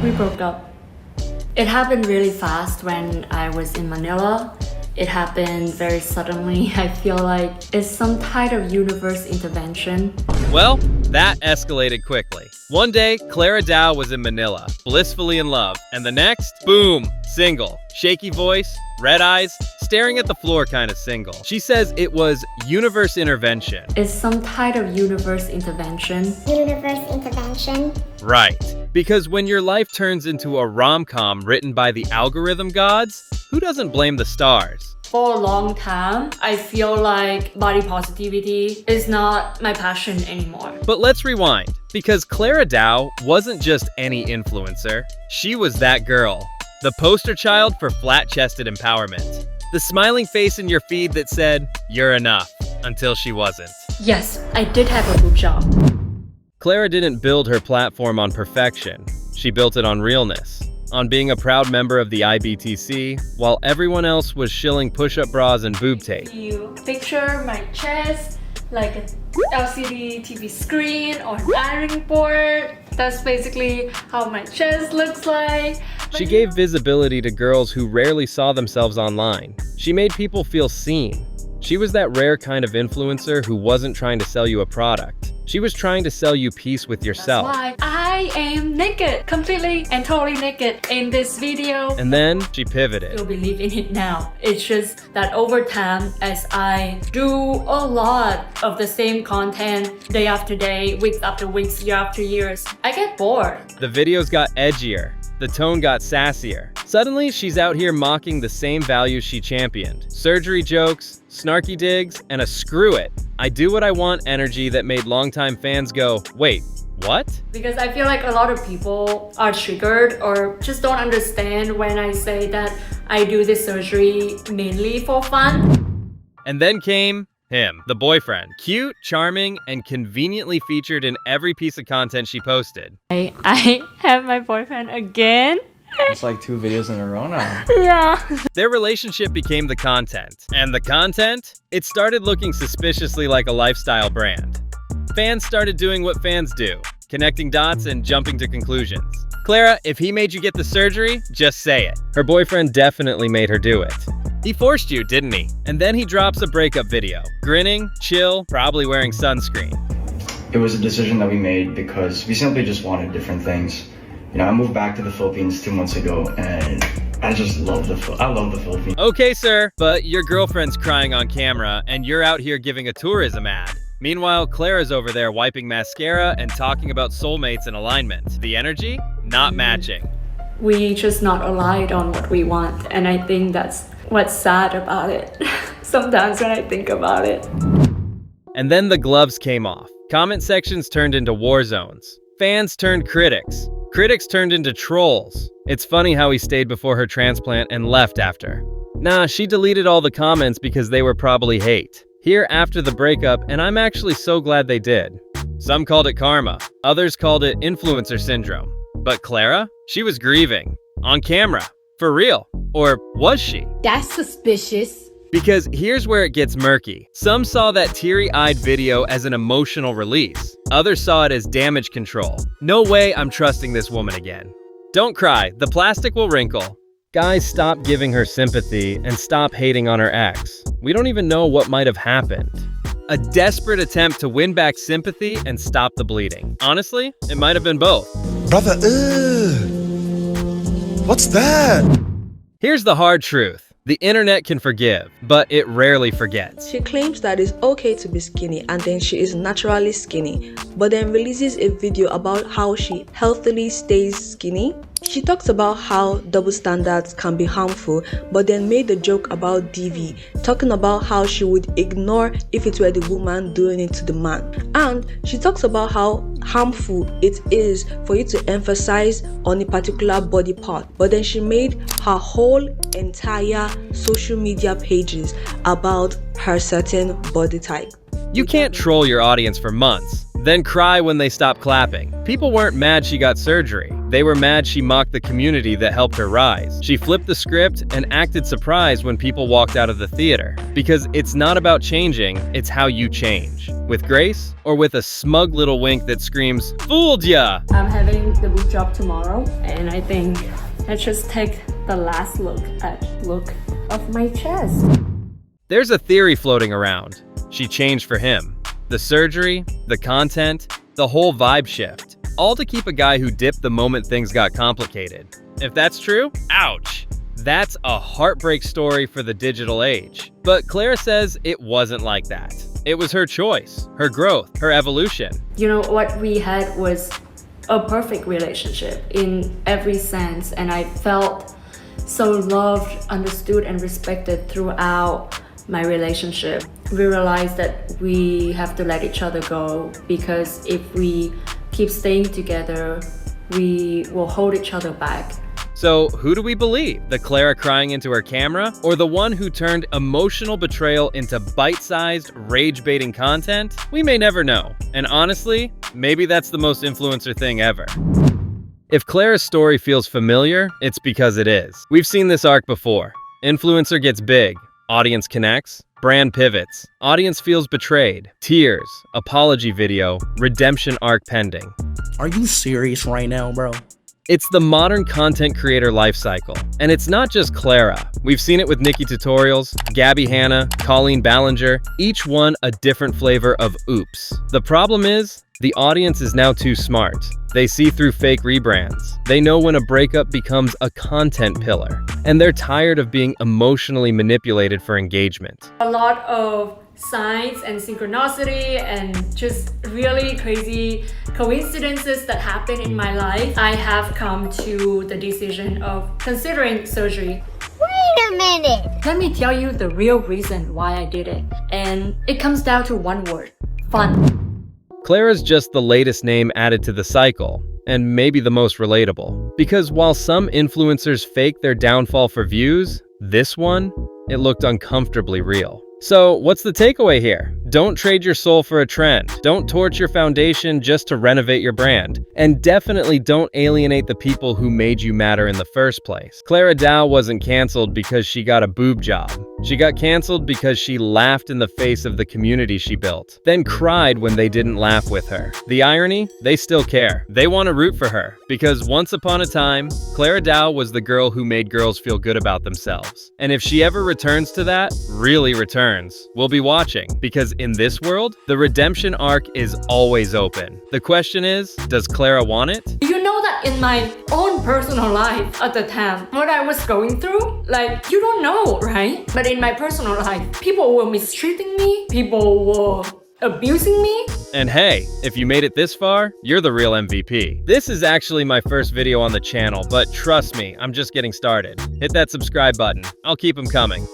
We broke up. It happened really fast when I was in Manila. It happened very suddenly. I feel like it's some kind of universe intervention. Well, that escalated quickly. One day, Clara Dao was in Manila, blissfully in love, and the next, boom, single. Shaky voice, red eyes, staring at the floor kind of single. She says it was universe intervention. It's some kind of universe intervention. Universe intervention? Right. Because when your life turns into a rom-com written by the algorithm gods, who doesn't blame the stars? For a long time, I feel like body positivity is not my passion anymore. But let's rewind, because Clara Dao wasn't just any influencer. She was that girl, the poster child for flat-chested empowerment. The smiling face in your feed that said, "You're enough," until she wasn't. Yes, I did have a good job. Clara didn't build her platform on perfection. She built it on realness, on being a proud member of the IBTC, while everyone else was shilling push-up bras and boob tape. You picture my chest like a LCD TV screen or an ironing board. That's basically how my chest looks like. She gave visibility to girls who rarely saw themselves online. She made people feel seen. She was that rare kind of influencer who wasn't trying to sell you a product. She was trying to sell you peace with yourself. That's why I am naked, completely and totally naked in this video. And then she pivoted. You'll believe in it now. It's just that over time, as I do a lot of the same content day after day, weeks after weeks, year after years, I get bored. The videos got edgier. The tone got sassier. Suddenly, she's out here mocking the same values she championed. Surgery jokes, snarky digs, and a screw it, I do what I want energy that made longtime fans go, wait, what? Because I feel like a lot of people are triggered or just don't understand when I say that I do this surgery mainly for fun. And then came him, the boyfriend. Cute, charming, and conveniently featured in every piece of content she posted. I have my boyfriend again. It's like 2 videos in a row now. Yeah. Their relationship became the content. And the content? It started looking suspiciously like a lifestyle brand. Fans started doing what fans do, connecting dots and jumping to conclusions. Clara, if he made you get the surgery, just say it. Her boyfriend definitely made her do it. He forced you, didn't he? And then he drops a breakup video. Grinning, chill, probably wearing sunscreen. It was a decision that we made because we simply just wanted different things. You know, I moved back to the Philippines 2 months ago, and I just love the Philippines. Okay, sir, but your girlfriend's crying on camera, and you're out here giving a tourism ad. Meanwhile, Clara's over there wiping mascara and talking about soulmates and alignment. The energy? Not matching. We just not aligned on what we want, and I think that's what's sad about it. Sometimes when I think about it. And then the gloves came off. Comment sections turned into war zones. Fans turned critics. Critics turned into trolls. It's funny how he stayed before her transplant and left after. Nah, she deleted all the comments because they were probably hate. Here after the breakup, and I'm actually so glad they did. Some called it karma. Others called it influencer syndrome. But Clara? She was grieving. On camera. For real. Or was she? That's suspicious. Because here's where it gets murky. Some saw that teary-eyed video as an emotional release. Others saw it as damage control. No way I'm trusting this woman again. Don't cry, the plastic will wrinkle. Guys, stop giving her sympathy and stop hating on her ex. We don't even know what might have happened. A desperate attempt to win back sympathy and stop the bleeding. Honestly, it might have been both. Brother, what's that? Here's the hard truth. The internet can forgive, but it rarely forgets. She claims that it's okay to be skinny and then she is naturally skinny, but then releases a video about how she healthily stays skinny. She talks about how double standards can be harmful, but then made a joke about DV, talking about how she would ignore if it were the woman doing it to the man. And she talks about how harmful it is for you to emphasize on a particular body part, but then she made her whole entire social media pages about her certain body type. You can't troll your audience for months, then cry when they stop clapping. People weren't mad she got surgery. They were mad she mocked the community that helped her rise. She flipped the script and acted surprised when people walked out of the theater. Because it's not about changing, it's how you change. With grace, or with a smug little wink that screams, "Fooled ya!" I'm having the boot job tomorrow, and I think let's just take the last look of my chest. There's a theory floating around. She changed for him. The surgery, the content, the whole vibe shift. All to keep a guy who dipped the moment things got complicated. If that's true, ouch! That's a heartbreak story for the digital age. But Clara says it wasn't like that. It was her choice, her growth, her evolution. You know, what we had was a perfect relationship in every sense, and I felt so loved, understood, and respected throughout my relationship. We realized that we have to let each other go, because if we keep staying together, we will hold each other back. So who do we believe? The Clara crying into her camera? Or the one who turned emotional betrayal into bite-sized, rage-baiting content? We may never know. And honestly, maybe that's the most influencer thing ever. If Clara's story feels familiar, it's because it is. We've seen this arc before. Influencer gets big, audience connects, brand pivots, audience feels betrayed, tears, apology video, redemption arc pending. Are you serious right now, bro? It's the modern content creator life cycle. And it's not just Clara. We've seen it with Nikki Tutorials, Gabby Hanna, Colleen Ballinger, each one a different flavor of oops. The problem is, the audience is now too smart. They see through fake rebrands. They know when a breakup becomes a content pillar. And they're tired of being emotionally manipulated for engagement. A lot of signs and synchronicity and just really crazy coincidences that happen in my life, I have come to the decision of considering surgery. Wait a minute! Let me tell you the real reason why I did it. And it comes down to one word: fun. Clara's just the latest name added to the cycle, and maybe the most relatable. Because while some influencers fake their downfall for views, this one, it looked uncomfortably real. So what's the takeaway here? Don't trade your soul for a trend. Don't torch your foundation just to renovate your brand. And definitely don't alienate the people who made you matter in the first place. Clara Dao wasn't canceled because she got a boob job. She got canceled because she laughed in the face of the community she built, then cried when they didn't laugh with her. The irony? They still care. They want to root for her. Because once upon a time, Clara Dao was the girl who made girls feel good about themselves. And if she ever returns to that, really returns, we'll be watching. Because in this world, the redemption arc is always open. The question is, does Clara want it? You know that in my own personal life at the time, what I was going through, like, you don't know, right? But in my personal life, people were mistreating me, people were abusing me. And hey, if you made it this far, you're the real MVP. This is actually my first video on the channel, but trust me, I'm just getting started. Hit that subscribe button. I'll keep them coming.